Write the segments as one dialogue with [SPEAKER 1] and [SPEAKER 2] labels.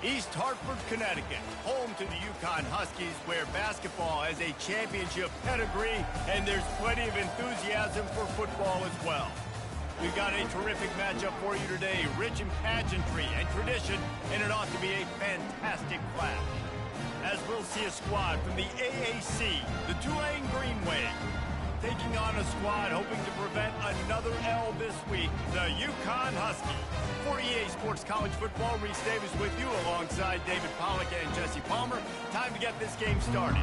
[SPEAKER 1] East Hartford, Connecticut, home to the UConn Huskies, where basketball has a championship pedigree, and there's plenty of enthusiasm for football as well. We've got a terrific matchup for you today, rich in pageantry and tradition, and it ought to be a fantastic clash. As we'll see a squad from the AAC, the Tulane Green Wave, taking on a squad hoping to prevent another L this week, the UConn Huskies. For EA Sports College Football, Reese Davis with you alongside David Pollack and Jesse Palmer. Time to get this game started.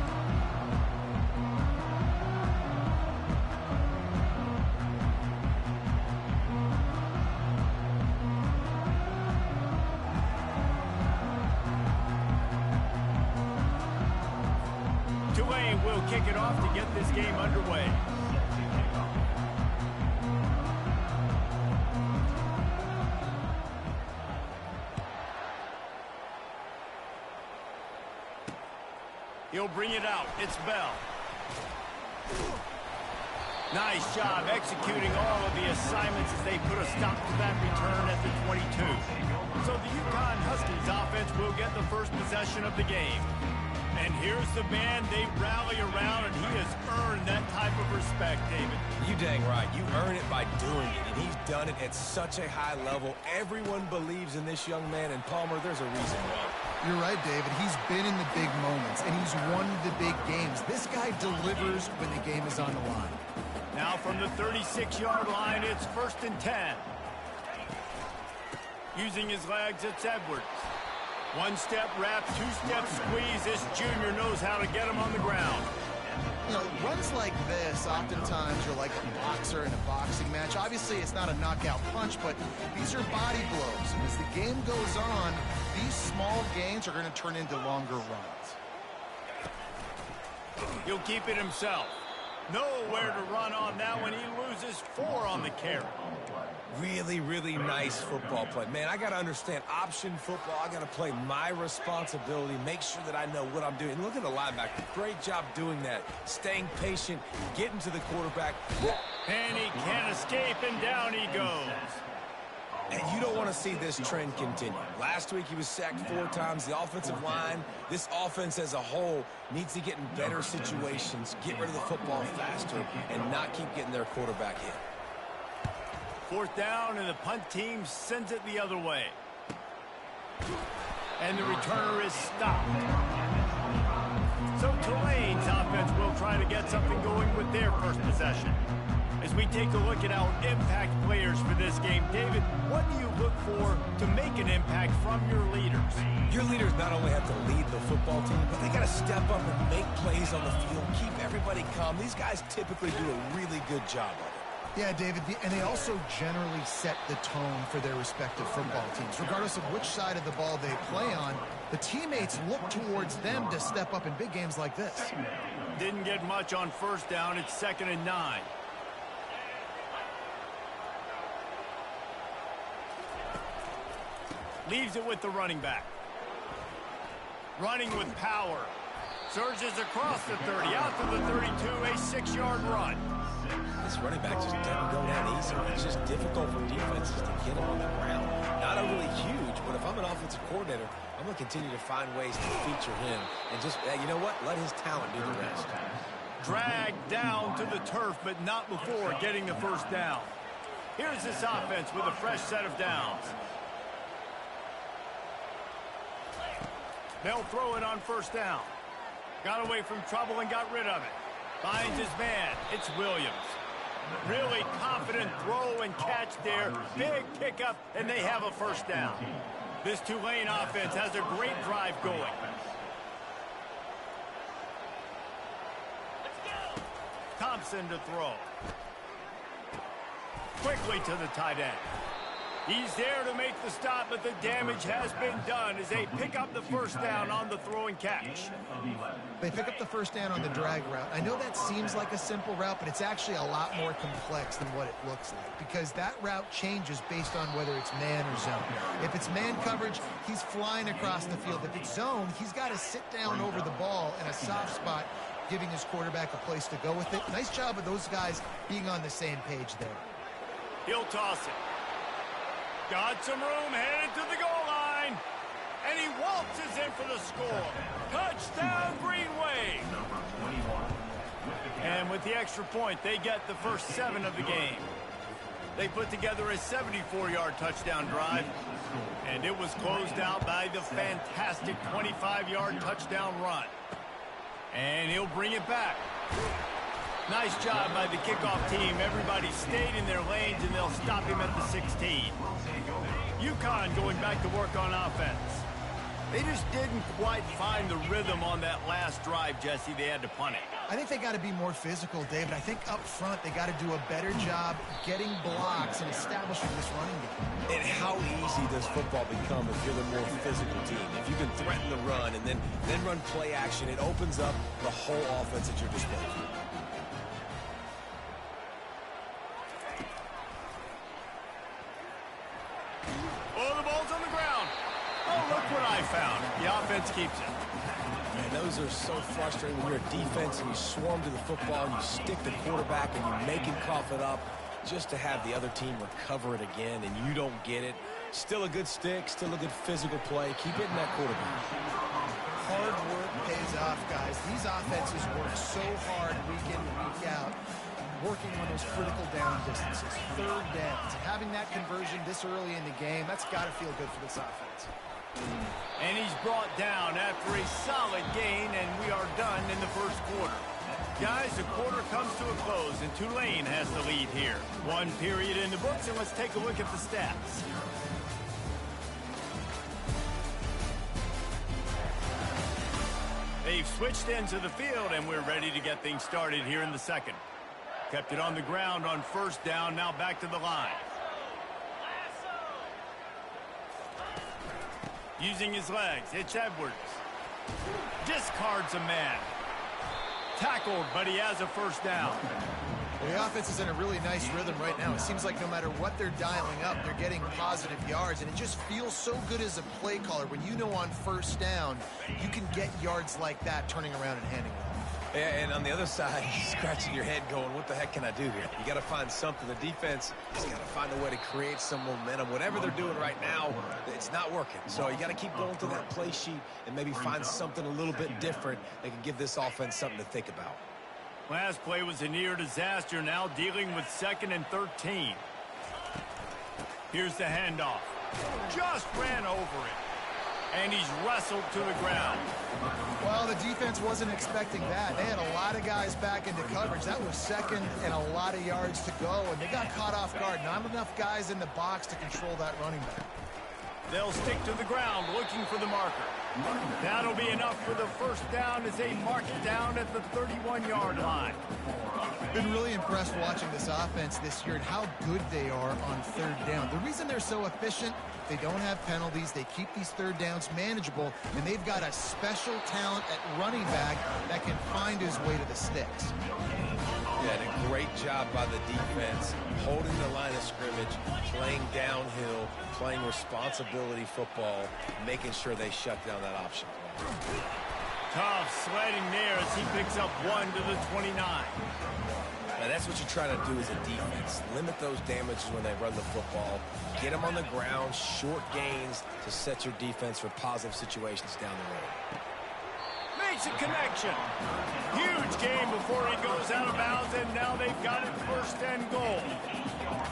[SPEAKER 1] Tulane will kick it off to get this game underway. He'll bring it out. It's Bell. Nice job executing all of the assignments as they put a stop to that return at the 22. So the UConn Huskies offense will get the first possession of the game. And here's the man they rally around, and he has earned that type of respect, David.
[SPEAKER 2] You dang right. You earn it by doing it, and he's done it at such a high level. Everyone believes in this young man, and Palmer, there's a reason why.
[SPEAKER 3] You're right, David. He's been in the big moments, and he's won the big games. This guy delivers when the game is on the line.
[SPEAKER 1] Now from the 36-yard line, it's 1st and 10. Using his legs, it's Edwards. One-step wrap, two-step squeeze. This junior knows how to get him on the ground.
[SPEAKER 3] You know, runs like this, oftentimes you're like a boxer in a boxing match. Obviously, it's not a knockout punch, but these are body blows. And as the game goes on, these small gains are going to turn into longer runs.
[SPEAKER 1] He'll keep it himself. Nowhere to run on that one. He loses 4 on the carry.
[SPEAKER 2] Really, really nice football play. Man, I got to understand option football. I got to play my responsibility, make sure that I know what I'm doing. Look at the linebacker. Great job doing that. Staying patient, getting to the quarterback.
[SPEAKER 1] And he can't escape, and down he goes.
[SPEAKER 2] And you don't want to see this trend continue. Last week he was sacked 4 times. The offensive line, this offense as a whole, needs to get in better situations, get rid of the football faster, and not keep getting their quarterback hit.
[SPEAKER 1] 4th down, and the punt team sends it the other way. And the returner is stopped. So Tulane's offense will try to get something going with their first possession. As we take a look at our impact players for this game, David, what do you look for to make an impact from your leaders?
[SPEAKER 2] Your leaders not only have to lead the football team, but they got to step up and make plays on the field, keep everybody calm. These guys typically do a really good job of it.
[SPEAKER 3] Yeah, David, and they also generally set the tone for their respective football teams. Regardless of which side of the ball they play on, the teammates look towards them to step up in big games like this.
[SPEAKER 1] Didn't get much on 1st down. It's 2nd and 9. Leaves it with the running back. Running with power. Surges across the 30, out to the 32, a 6-yard run.
[SPEAKER 2] This running back just doesn't go that easy. It's just difficult for defenses to get him on the ground. Not overly huge, but if I'm an offensive coordinator, I'm going to continue to find ways to feature him. And just, you know what? Let his talent do the rest.
[SPEAKER 1] Dragged down to the turf, but not before getting the 1st down. Here's this offense with a fresh set of downs. They'll throw it on 1st down. Got away from trouble and got rid of it. Finds his man. It's Williams. Really confident throw and catch there. Big pickup, and they have a 1st down. This Tulane offense has a great drive going. Thompson to throw. Quickly to the tight end. He's there to make the stop, but the damage has been done as they pick up the 1st down on the throw and catch.
[SPEAKER 3] They pick up the 1st down on the drag route. I know that seems like a simple route, but it's actually a lot more complex than what it looks like, because that route changes based on whether it's man or zone. If it's man coverage, he's flying across the field. If it's zone, he's got to sit down over the ball in a soft spot, giving his quarterback a place to go with it. Nice job of those guys being on the same page there.
[SPEAKER 1] He'll toss it. Got some room, headed to the goal line. And he waltzes in for the score. Touchdown, Green Wave. And with the extra point, they get the first 7 of the game. They put together a 74-yard touchdown drive, and it was closed out by the fantastic 25-yard touchdown run. And he'll bring it back. Nice job by the kickoff team. Everybody stayed in their lanes, and they'll stop him at the 16. UConn going back to work on offense. They just didn't quite find the rhythm on that last drive, Jesse. They had to punt it.
[SPEAKER 3] I think they got to be more physical, David. I think up front they got to do a better job getting blocks and establishing this running game.
[SPEAKER 2] And how easy does football become if you're the more physical team? If you can threaten the run and then run play action, it opens up the whole offense at your disposal.
[SPEAKER 1] Oh, the ball's on the ground. Oh, look what I found. The offense keeps it.
[SPEAKER 2] And those are so frustrating when you're a defense and you swarm to the football and you stick the quarterback and you make him cough it up just to have the other team recover it again and you don't get it. Still a good stick, still a good physical play. Keep hitting that quarterback.
[SPEAKER 3] Hard work pays off, guys. These offenses work so hard week in and week out, working on those critical down distances, third downs. And having that conversion this early in the game, that's got to feel good for this offense.
[SPEAKER 1] And he's brought down after a solid gain, and we are done in the first quarter. Guys, the quarter comes to a close, and Tulane has the lead here. 1 period in the books, and let's take a look at the stats. They've switched into the field, and we're ready to get things started here in the second. Kept it on the ground on first down, now back to the line. Using his legs, it's Edwards. Discards a man. Tackled, but he has a first down.
[SPEAKER 3] Well, the offense is in a really nice rhythm right now. It seems like no matter what they're dialing up, they're getting positive yards, and it just feels so good as a play caller when you know on first down you can get yards like that turning around and handing it off.
[SPEAKER 2] Yeah, and on the other side, you're scratching your head going, what the heck can I do here? You got to find something. The defense has got to find a way to create some momentum. Whatever they're doing right now, it's not working. So you got to keep going to that play sheet and maybe find something a little bit different that can give this offense something to think about.
[SPEAKER 1] Last play was a near disaster, now dealing with 2nd and 13. Here's the handoff. Just ran over it. And he's wrestled to the ground.
[SPEAKER 3] Well, the defense wasn't expecting that. They had a lot of guys back into coverage. That was 2nd and a lot of yards to go, and they got caught off guard. Not enough guys in the box to control that running back.
[SPEAKER 1] They'll stick to the ground looking for the marker. That'll be enough for the first down as they mark it down at the 31-yard line.
[SPEAKER 3] Been really impressed watching this offense this year and how good they are on third down. The reason they're so efficient, they don't have penalties, they keep these third downs manageable, and they've got a special talent at running back that can find his way to the sticks.
[SPEAKER 2] Yeah, and a great job by the defense, holding the line of scrimmage, playing downhill, playing responsibility football, making sure they shut down that option play.
[SPEAKER 1] Tough sledding there as he picks up 1 to the 29.
[SPEAKER 2] Now that's what you try to do as a defense. Limit those damages when they run the football. Get them on the ground, short gains to set your defense for positive situations down the road.
[SPEAKER 1] Makes a connection. Huge game before he goes out of bounds, and now they've got it 1st and goal.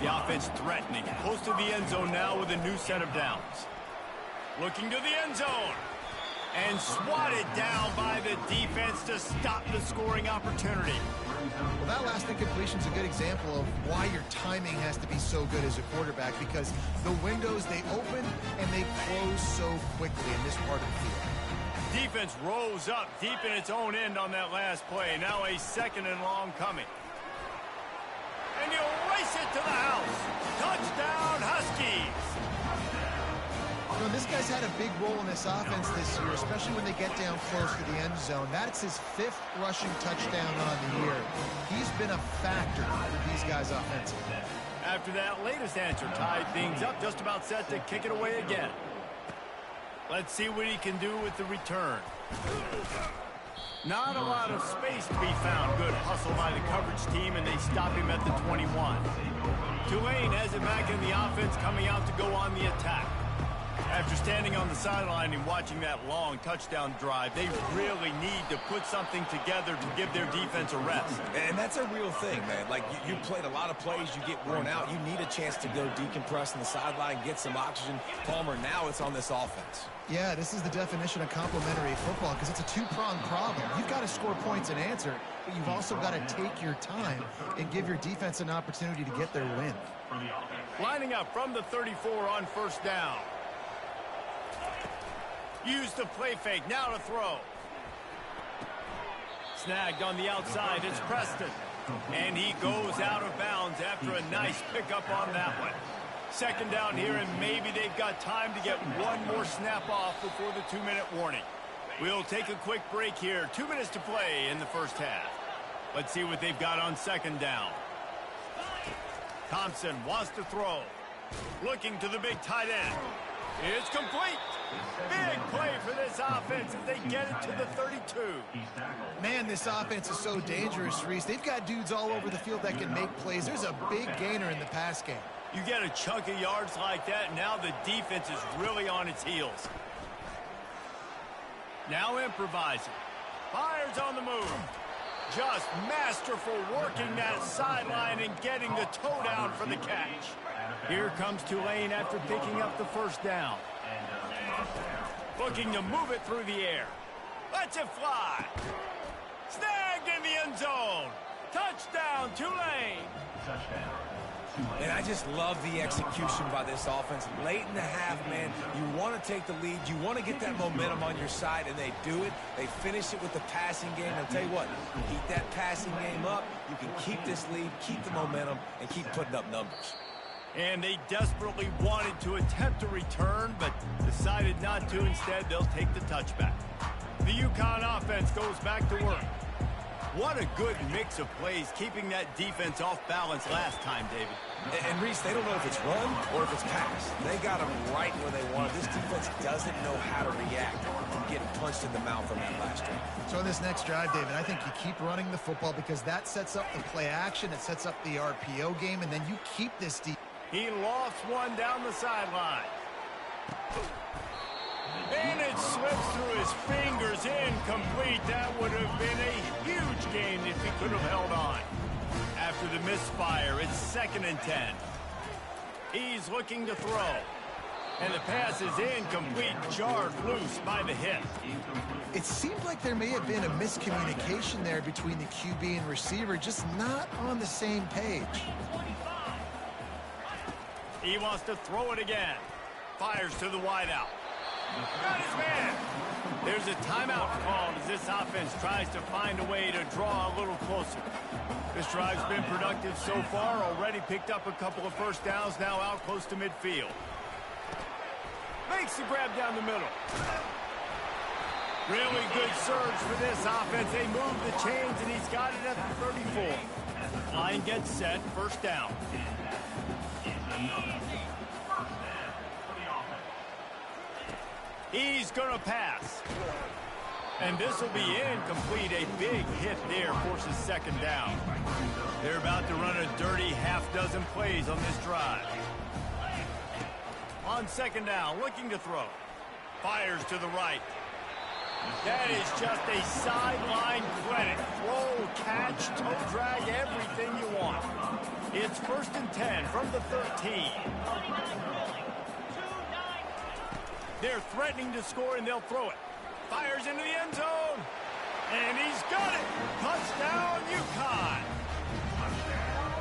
[SPEAKER 1] The offense threatening, close to the end zone now with a new set of downs. Looking to the end zone. And swatted down by the defense to stop the scoring opportunity.
[SPEAKER 3] Well, that last incompletion is a good example of why your timing has to be so good as a quarterback, because the windows, they open and they close so quickly in this part of the field.
[SPEAKER 1] Defense rose up deep in its own end on that last play. Now a 2nd and long coming. And he'll race it to the house. Touchdown, Huskies.
[SPEAKER 3] You know, this guy's had a big role in this offense this year, especially when they get down close to the end zone. That's his 5th rushing touchdown on the year. He's been a factor for these guys offensively.
[SPEAKER 1] After that latest answer tied things up, just about set to kick it away again. Let's see what he can do with the return. Not a lot of space to be found. Good hustle by the coverage team, and they stop him at the 21. Tulane has it back in the offense, coming out to go on the attack. After standing on the sideline and watching that long touchdown drive, they really need to put something together to give their defense a rest.
[SPEAKER 2] And that's a real thing, man. Like, you played a lot of plays, you get worn out. You need a chance to go decompress on the sideline, get some oxygen. Palmer, now it's on this offense.
[SPEAKER 3] Yeah, this is the definition of complementary football because it's a two-pronged problem. You've got to score points and answer, but you've also got to take your time and give your defense an opportunity to get their win.
[SPEAKER 1] Lining up from the 34 on first down. Use the play fake, now to throw. Snagged on the outside, it's Preston. And he goes out of bounds after a nice pickup on that one. Second down here, and maybe they've got time to get one more snap off before the 2-minute warning. We'll take a quick break here. 2 minutes to play in the first half. Let's see what they've got on second down. Thompson wants to throw. Looking to the big tight end. It's complete. Big play for this offense as they get it to the 32.
[SPEAKER 3] Man, this offense is so dangerous, Reese. They've got dudes all over the field that can make plays. There's a big gainer in the pass game.
[SPEAKER 1] You get a chunk of yards like that, now the defense is really on its heels. Now improvising. Fires on the move. Just masterful working that sideline and getting the toe down for the catch. Here comes Tulane after picking up the first down. Looking to move it through the air. Lets it fly. Snagged in the end zone. Touchdown, Tulane.
[SPEAKER 2] And I just love the execution by this offense. Late in the half, man, you want to take the lead. You want to get that momentum on your side, and they do it. They finish it with the passing game. I'll tell you what, keep that passing game up. You can keep this lead, keep the momentum, and keep putting up numbers.
[SPEAKER 1] And they desperately wanted to attempt a return, but decided not to. Instead, they'll take the touchback. The UConn offense goes back to work. What a good mix of plays, keeping that defense off balance last time, David.
[SPEAKER 2] And Reese, they don't know if it's run or if it's pass. They got them right where they want it. This defense doesn't know how to react from getting punched in the mouth on that last drive.
[SPEAKER 3] So in this next drive, David, I think you keep running the football because that sets up the play action, it sets up the RPO game, and then you keep this deep.
[SPEAKER 1] He lofts one down the sideline. And it slips through his fingers, incomplete. That would have been a huge gain if he could have held on. After the misfire, it's 2nd and 10. He's looking to throw. And the pass is incomplete, jarred loose by the hip.
[SPEAKER 3] It seemed like there may have been a miscommunication there between the QB and receiver, just not on the same page.
[SPEAKER 1] He wants to throw it again. Fires to the wideout. Got his man. There's a timeout called as this offense tries to find a way to draw a little closer. This drive's been productive so far. Already picked up a couple of first downs, now out close to midfield. Makes the grab down the middle. Really good surge for this offense. They move the chains, and he's got it at the 34. Line gets set, first down. He's going to pass. And this will be incomplete. A big hit there forces second down. They're about to run a dirty half-dozen plays on this drive. On second down, looking to throw. Fires to the right. That is just a sideline credit. Throw, catch, toe drag, everything you want. It's 1st and 10 from the 13. They're threatening to score, and they'll throw it. Fires into the end zone. And he's got it. Touchdown, UConn.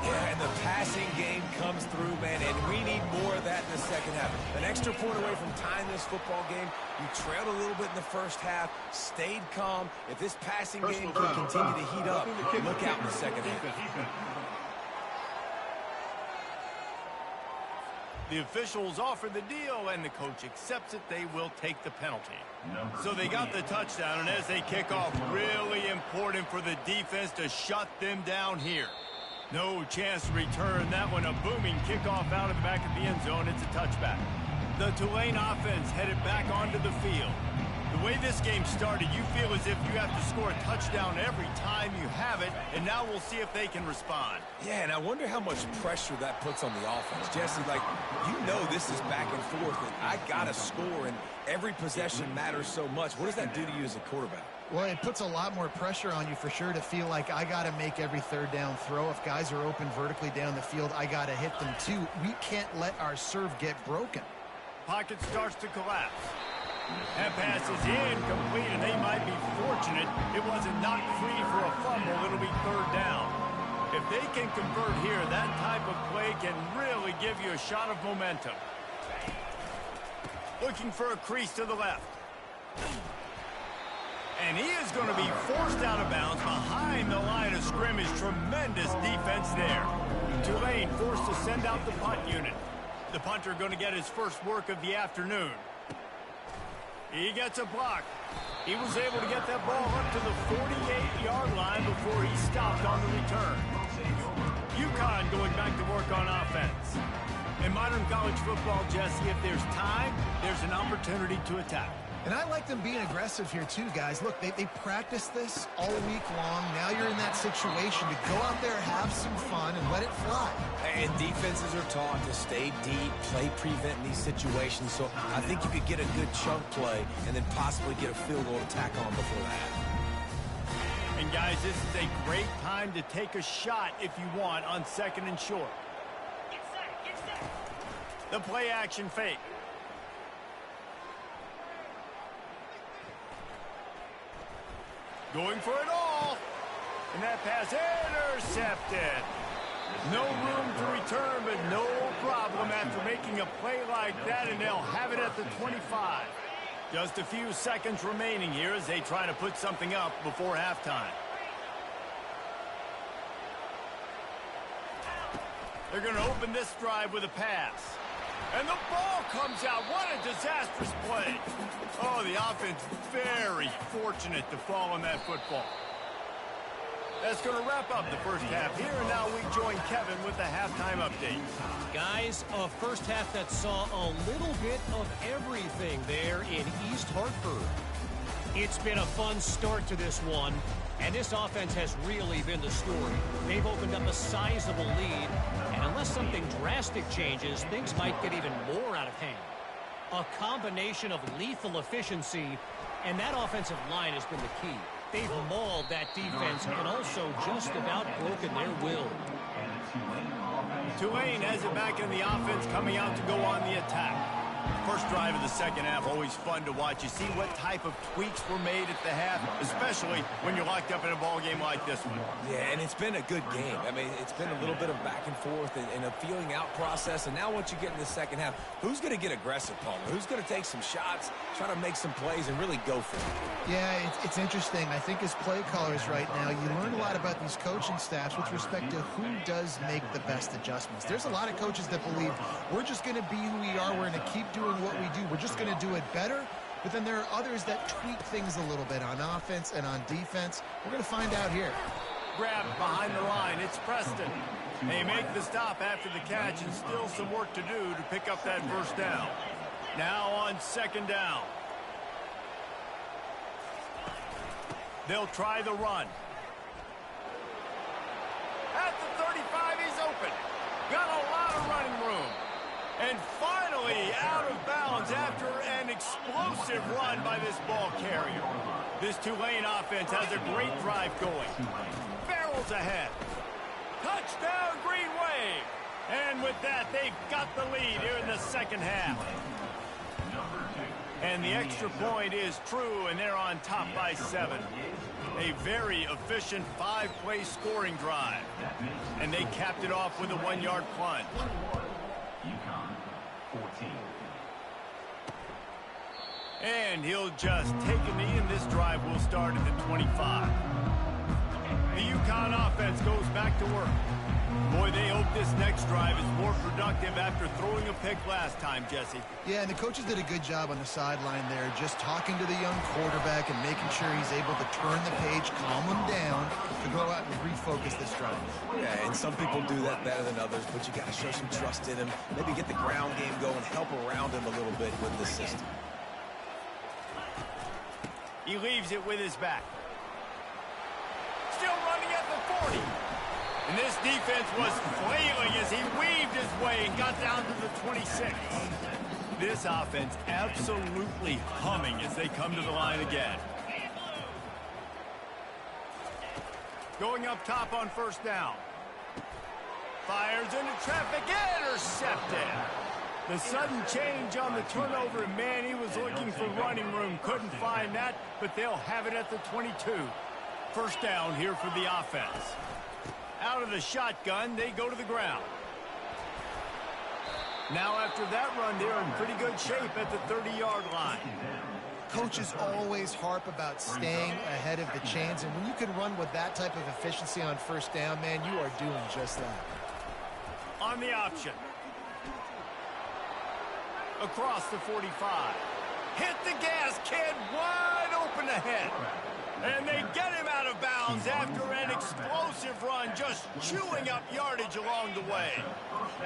[SPEAKER 2] Yeah, and the passing game comes through, man, and we need more of that in the second half. An extra point away from tying this football game. You trailed a little bit in the first half, stayed calm. If this passing game can continue to heat up, look out in the second half.
[SPEAKER 1] The officials offer the deal, and the coach accepts it. They will take the penalty. So they got the touchdown, and as they kick off, really important for the defense to shut them down here. No chance to return that one. A booming kickoff out of the back of the end zone. It's a touchback. The Tulane offense headed back onto the field. The way this game started, you feel as if you have to score a touchdown every time you have it, and now we'll see if they can respond.
[SPEAKER 2] Yeah, and I wonder how much pressure that puts on the offense. Jesse, like, you know this is back and forth, and I got to score, and every possession matters so much. What does that do to you as a quarterback?
[SPEAKER 3] Well, it puts a lot more pressure on you for sure to feel like I got to make every third down throw. If guys are open vertically down the field, I got to hit them too. We can't let our serve get broken.
[SPEAKER 1] Pocket starts to collapse. That pass is incomplete, and they might be fortunate it wasn't knocked free for a fumble. It'll be third down. If they can convert here, that type of play can really give you a shot of momentum. Looking for a crease to the left. And he is going to be forced out of bounds behind the line of scrimmage. Tremendous defense there. Tulane forced to send out the punt unit. The punter going to get his first work of the afternoon. He gets a block. He was able to get that ball up to the 48-yard line before he stopped on the return. UConn going back to work on offense. In modern college football, Jesse, if there's time, there's an opportunity to attack.
[SPEAKER 3] And I like them being aggressive here too, guys. Look, they practice this all week long. Now you're in that situation to go out there, have some fun, and let it fly.
[SPEAKER 2] And defenses are taught to stay deep, play prevent in these situations. So I think you could get a good chunk play and then possibly get a field goal to tack on before that.
[SPEAKER 1] And guys, this is a great time to take a shot if you want on second and short. Get set. The play action fake. Going for it all. And that pass intercepted. No room to return, but no problem after making a play like that, and they'll have it at the 25. Just a few seconds remaining here as they try to put something up before halftime. They're going to open this drive with a pass. And the ball comes out. What a disastrous play. Oh, the offense very fortunate to fall on that football. That's going to wrap up the first half here, and now we join Kevin with the halftime update.
[SPEAKER 4] Guys, a first half that saw a little bit of everything there in East Hartford. It's been a fun start to this one, and this offense has really been the story. They've opened up a sizable lead, and unless something drastic changes, things might get even more out of hand. A combination of lethal efficiency, and that offensive line has been the key. They've mauled that defense and also just about broken their will.
[SPEAKER 1] Tulane has it back in the offense, coming out to go on the attack. First drive of the second half, always fun to watch. You see what type of tweaks were made at the half, especially when you're locked up in a ball game like this one.
[SPEAKER 2] Yeah, and it's been a good game. I mean, it's been a little bit of back and forth and a feeling out process. And now once you get in the second half, who's going to get aggressive, Palmer? Who's going to take some shots, try to make some plays, and really go for it?
[SPEAKER 3] Yeah, it's interesting. I think as play callers right now, you learn a lot about these coaching staffs with respect to who does make the best adjustments. There's a lot of coaches that believe we're just going to be who we are. We're going to keep doing what we do. We're just going to do it better. But then there are others that tweak things a little bit on offense and on defense. We're going to find out here.
[SPEAKER 1] Grabbed behind the line. It's Preston. They make the stop after the catch, and still some work to do to pick up that first down. Now on second down. They'll try the run. At the 35, he's open. Got a lot of running room. And finally out of bounds after an explosive run by this ball carrier. This Tulane offense has a great drive going. Barrels ahead. Touchdown, Green Wave. And with that, they've got the lead here in the second half. And the extra point is true, and they're on top by 7. A very efficient 5-play scoring drive. And they capped it off with a 1-yard plunge.
[SPEAKER 5] UConn 14.
[SPEAKER 1] And he'll just take a knee, and this drive will start at the 25. The UConn offense goes back to work. Boy, they hope this next drive is more productive after throwing a pick last time, Jesse.
[SPEAKER 3] Yeah, and the coaches did a good job on the sideline there, just talking to the young quarterback and making sure he's able to turn the page, calm him down, to go out and refocus this drive.
[SPEAKER 2] Yeah, and some people do that better than others, but you got to show some trust in him. Maybe get the ground game going, help around him a little bit with the system.
[SPEAKER 1] He leaves it with his back. Still running at the 40. And this defense was flailing as he weaved his way and got down to the 26. This offense absolutely humming as they come to the line again. Going up top on first down. Fires into traffic, intercepted. The sudden change on the turnover, and man, he was looking for running room. Couldn't find that, but they'll have it at the 22. First down here for the offense. Out of the shotgun, they go to the ground. Now after that run, they're in pretty good shape at the 30-yard line.
[SPEAKER 3] Coaches always harp about staying ahead of the chains, and when you can run with that type of efficiency on first down, man, you are doing just that.
[SPEAKER 1] On the option. Across the 45. Hit the gas, kid, wide open ahead. And they get him out of bounds after an explosive run, just chewing up yardage along the way.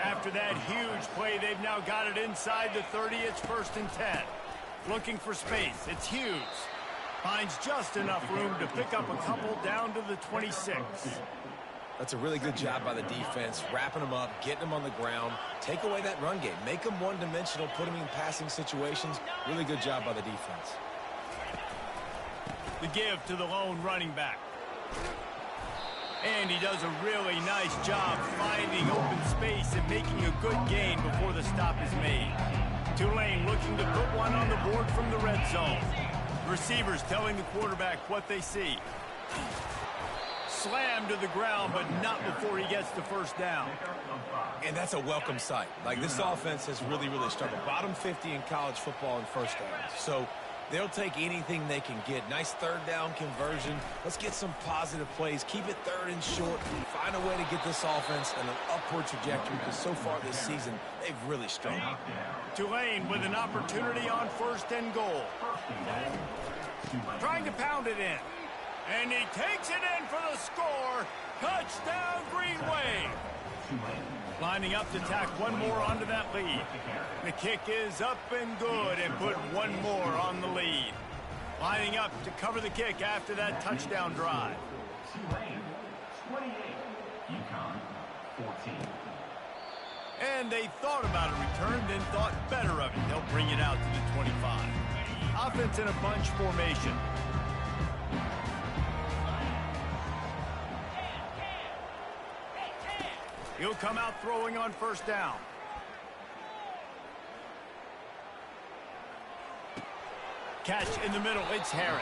[SPEAKER 1] After that huge play, they've now got it inside the 30. It's 1st and 10. Looking for space. It's Hughes. Finds just enough room to pick up a couple down to the 26.
[SPEAKER 2] That's a really good job by the defense, wrapping them up, getting them on the ground. Take away that run game. Make them one-dimensional, put them in passing situations. Really good job by the defense.
[SPEAKER 1] The give to the lone running back. And he does a really nice job finding open space and making a good gain before the stop is made. Tulane looking to put one on the board from the red zone. Receivers telling the quarterback what they see. Slammed to the ground, but not before he gets the first down.
[SPEAKER 2] And that's a welcome sight. Like, this offense has really struggled. Bottom 50 in college football in first downs. So they'll take anything they can get. Nice third down conversion. Let's get some positive plays. Keep it third and short. Find a way to get this offense in an upward trajectory, because so far this season, they've really struggled.
[SPEAKER 1] Tulane with an opportunity on 1st and goal. Trying to pound it in. And he takes it in for the score. Touchdown, Green Wave. Lining up to tack one more onto that lead. The kick is up and good, and put one more on the lead. Lining up to cover the kick after that touchdown drive.
[SPEAKER 5] Tulane 28, UConn 14.
[SPEAKER 1] And they thought about a return, then thought better of it. They'll bring it out to the 25. Offense in a bunch formation. He'll come out throwing on first down. Catch in the middle, it's Harris.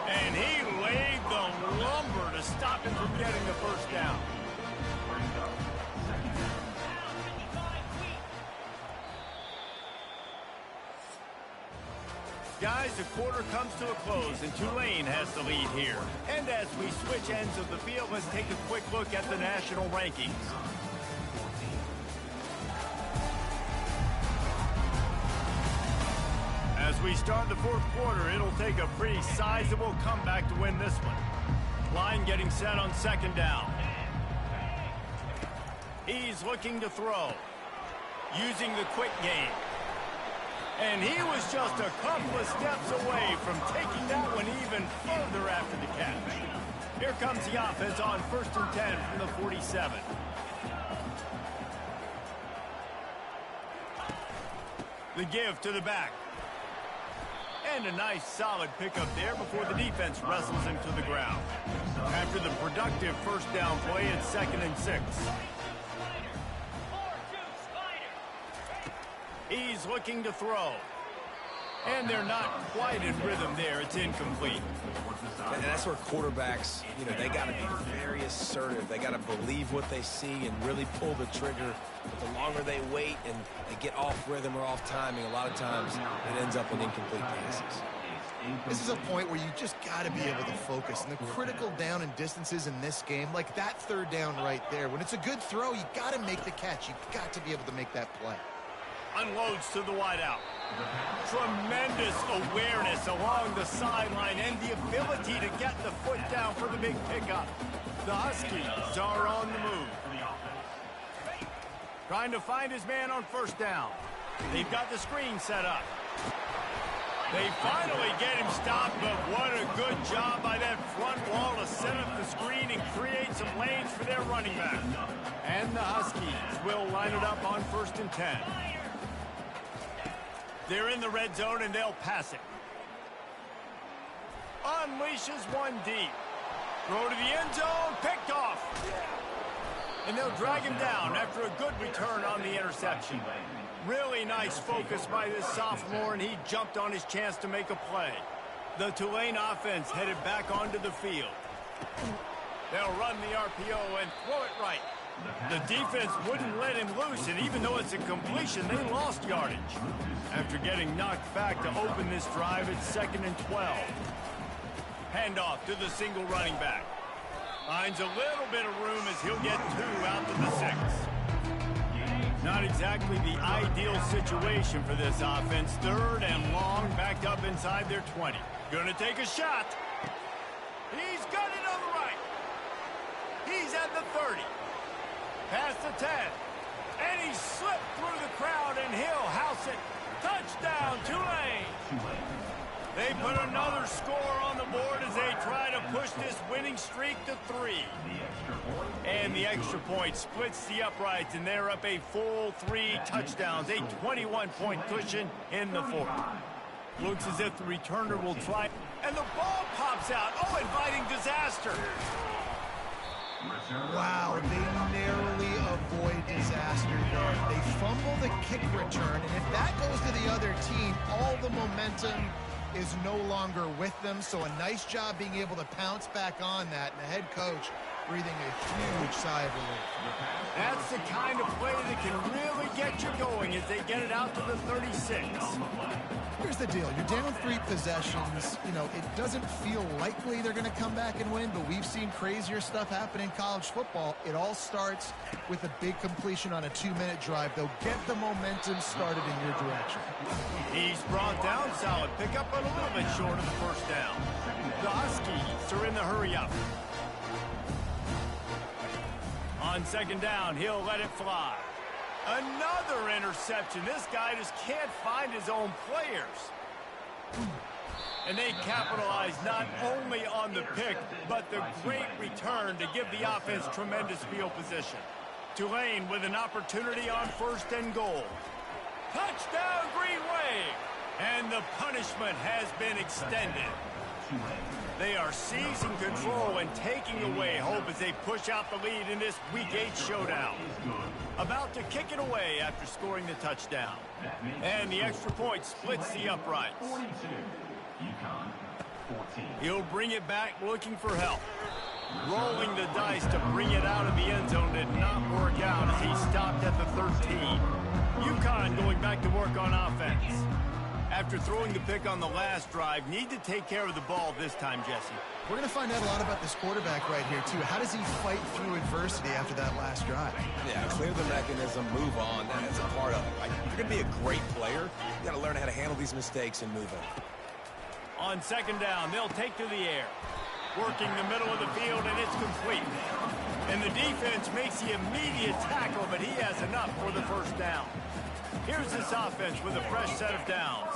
[SPEAKER 1] And he laid the lumber to stop him from getting the first down. Guys, the quarter comes to a close, and Tulane has the lead here. And as we switch ends of the field, let's take a quick look at the national rankings. As we start the fourth quarter, it'll take a pretty sizable comeback to win this one. Line getting set on 2nd down. He's looking to throw, using the quick game. And he was just a couple of steps away from taking that one even further after the catch. Here comes the offense on 1st and 10 from the 47. The give to the back. And a nice solid pickup there before the defense wrestles him to the ground. After the productive first down play, it's 2nd and 6. He's looking to throw. And they're not quite in rhythm there. It's incomplete.
[SPEAKER 2] And that's where quarterbacks, they got to be very assertive. They got to believe what they see and really pull the trigger. But the longer they wait and they get off rhythm or off timing, a lot of times it ends up in incomplete passes.
[SPEAKER 3] This is a point where you just got to be able to focus. And the critical down and distances in this game, like that third down right there, when it's a good throw, you got to make the catch. You got to be able to make that play.
[SPEAKER 1] Unloads to the wideout. Tremendous awareness along the sideline and the ability to get the foot down for the big pickup. The Huskies are on the move. Trying to find his man on first down. They've got the screen set up. They finally get him stopped, but what a good job by that front wall to set up the screen and create some lanes for their running back. And the Huskies will line it up on 1st and 10. They're in the red zone, and they'll pass it. Unleashes one deep. Throw to the end zone, picked off. And they'll drag him down after a good return on the interception. Really nice focus by this sophomore, and he jumped on his chance to make a play. The Tulane offense headed back onto the field. They'll run the RPO and throw it right. The defense wouldn't let him loose, and even though it's a completion, they lost yardage. After getting knocked back to open this drive, it's 2nd and 12. Handoff to the single running back. Finds a little bit of room as he'll get 2 out to the 6. Not exactly the ideal situation for this offense. 3rd and long, backed up inside their 20. Gonna take a shot. He's got it on the right. He's at the 30. Past the 10. And he slipped through the crowd, and he'll house it. Touchdown, Tulane. They put another score on the board as they try to push this winning streak to 3. And the extra point splits the uprights, and they're up a full 3 touchdowns, a 21-point cushion in the 4th. Looks as if the returner will try, and the ball pops out. Oh, inviting disaster.
[SPEAKER 3] Wow, they narrowly avoid disaster there. They fumble the kick return, and if that goes to the other team, all the momentum is no longer with them. So a nice job being able to pounce back on that, and the head coach breathing a huge sigh of relief.
[SPEAKER 1] That's the kind of play that can really get you going as they get it out to the 36.
[SPEAKER 3] Here's the deal. You're down 3 possessions. You know, it doesn't feel likely they're going to come back and win, but we've seen crazier stuff happen in college football. It all starts with a big completion on a 2-minute drive. They'll get the momentum started in your direction.
[SPEAKER 1] He's brought down. Solid pickup, but a little bit short of the 1st down. The Huskies are in the hurry-up. On 2nd down, he'll let it fly. Another interception. This guy just can't find his own players. And they capitalize not only on the pick, but the great return to give the offense tremendous field position. Tulane with an opportunity on 1st and goal. Touchdown, Green Wave! And the punishment has been extended. They are seizing control and taking away hope as they push out the lead in this Week 8 showdown. About to kick it away after scoring the touchdown. And the extra point splits the uprights.
[SPEAKER 5] UConn 14.
[SPEAKER 1] He'll bring it back looking for help. Rolling the dice to bring it out of the end zone did not work out as he stopped at the 13. UConn going back to work on offense. After throwing the pick on the last drive, need to take care of the ball this time, Jesse.
[SPEAKER 3] We're going to find out a lot about this quarterback right here, too. How does he fight through adversity after that last drive?
[SPEAKER 2] Yeah, clear the mechanism, move on. That's a part of it, right? If you're going to be a great player, you got to learn how to handle these mistakes and move on.
[SPEAKER 1] On 2nd down, they'll take to the air. Working the middle of the field, and it's complete. And the defense makes the immediate tackle, but he has enough for the 1st down. Here's this offense with a fresh set of downs.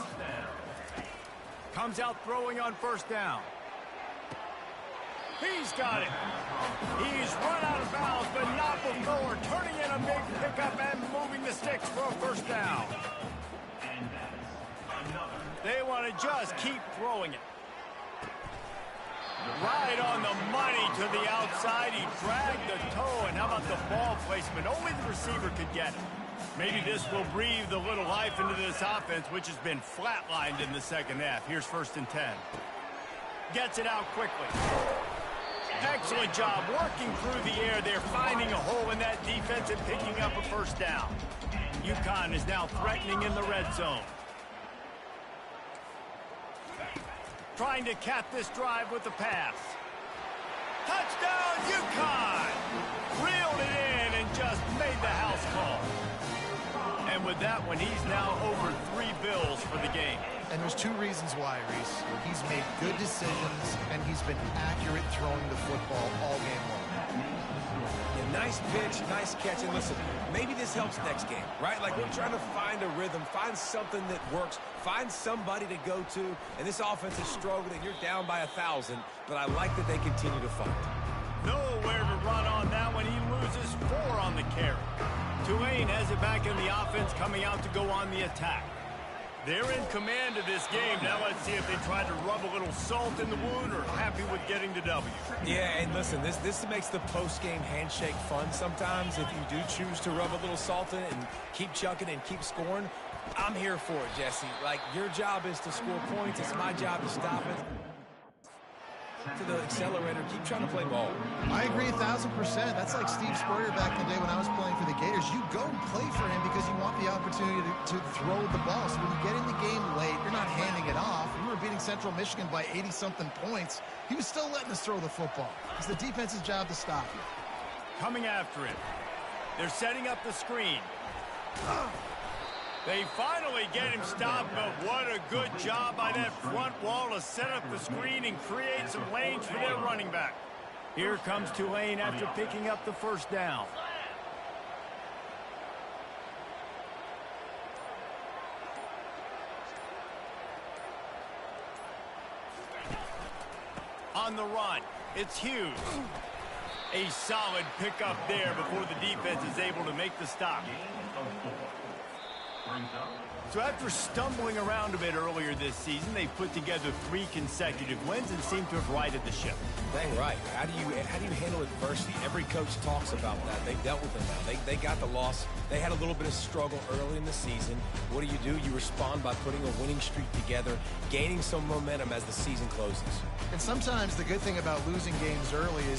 [SPEAKER 1] Comes out throwing on 1st down. He's got it. He's run out of bounds, but not before turning in a big pickup and moving the sticks for a 1st down. They want to just keep throwing it. Right on the money to the outside. He dragged the toe, and how about the ball placement? Only the receiver could get it. Maybe this will breathe a little life into this offense, which has been flatlined in the 2nd half. Here's 1st and 10. Gets it out quickly. Excellent job working through the air. They're finding a hole in that defense and picking up a 1st down. UConn is now threatening in the red zone. Trying to cap this drive with the pass. Touchdown, UConn! Reeled it in and just made the house call. And with that one, he's now over 3 bills for the game.
[SPEAKER 3] And there's 2 reasons why, Reese. He's made good decisions, and he's been accurate throwing the football all game long.
[SPEAKER 2] Yeah, nice Nice pitch, nice catch. And listen, maybe this helps next game, right? Like, we're trying to find a rhythm, find something that works, find somebody to go to. And this offense is struggling. You're down by 1,000, but I like that they continue to fight.
[SPEAKER 1] Nowhere to run on that one. He loses 4 on the carry. Tulane has it back in the offense, coming out to go on the attack. They're in command of this game. Now let's see if they try to rub a little salt in the wound or happy with getting the W.
[SPEAKER 2] Yeah, and listen, this makes the post-game handshake fun sometimes. If you do choose to rub a little salt in it and keep chucking and keep scoring, I'm here for it, Jesse. Like, your job is to score points. It's my job to stop it. To the accelerator, keep trying to play ball.
[SPEAKER 3] I agree 1,000%. That's like Steve Spurrier back in the day when I was playing for the Gators. You go and play for him because you want the opportunity to throw the ball. So when you get in the game late, you're not handing it off. We were beating Central Michigan by 80-something points. He was still letting us throw the football. It's the defense's job to stop you.
[SPEAKER 1] Coming after it. They're setting up the screen. They finally get him stopped, but what a good job by that front wall to set up the screen and create some lanes for their running back. Here comes Tulane after picking up the first down. On the run, it's Hughes. A solid pickup there before the defense is able to make the stop. So after stumbling around a bit earlier this season, they put together 3 consecutive wins and seem to have righted the ship.
[SPEAKER 2] Dang right. How do you handle adversity? Every coach talks about that. They've dealt with it now. They got the loss. They had a little bit of struggle early in the season. What do? You respond by putting a winning streak together, gaining some momentum as the season closes.
[SPEAKER 3] And sometimes the good thing about losing games early is that